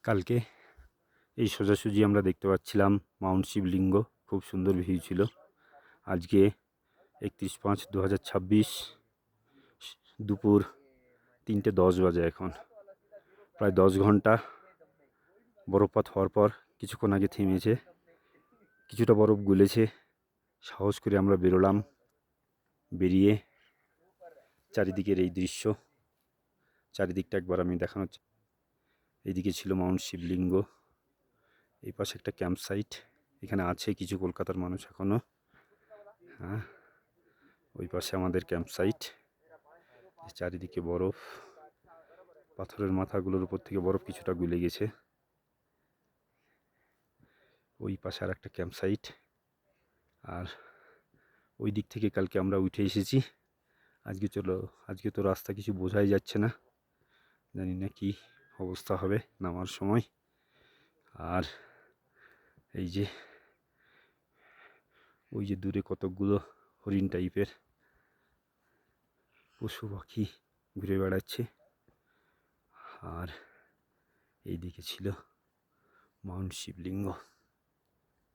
কালকে এই সোজাসুজি আমরা দেখতে পাচ্ছিলাম মাউন্ট শিবলিঙ্গ, খুব সুন্দর ভিউ ছিল। আজকে 31/5/2026 দুপুর 3:10 বাজে। এখন প্রায় 10 ঘন্টা বরফপাত হওয়ার পর কিছুক্ষণ আগে থেমেছে, কিছুটা বরফ গলেছে। সাহস করে আমরা বেরোলাম, বেরিয়ে চারিদিকের এই দৃশ্য, চারিদিকটা একবার আমি দেখানোর। এইদিকে ছিল মাউন্ট শিবলিঙ্গ, এই পাশে একটা ক্যাম্প সাইট, এখানে আছে কিছু কলকাতার মানুষ এখনো। হ্যাঁ, ওই পাশে আমাদের ক্যাম্প সাইট, চারিদিকে বরফ, পাথরের মাথাগুলোর উপর থেকে বরফ কিছুটা গলে গেছে। ওই পাশে আর একটা ক্যাম্প সাইট, আর ওই দিক থেকে কালকে আমরা উঠে এসেছি। আজকে তো রাস্তা কিছু বোঝাই যাচ্ছে না, জানি না কি অবস্থা হবে নামার সময়। আর এই যে ওই যে দূরে কতকগুলো হরিণ টাইপের পশু পাখি ঘুরে বেড়াচ্ছে। আর এই দিকে ছিল মাউন্ট শিবলিঙ্গ।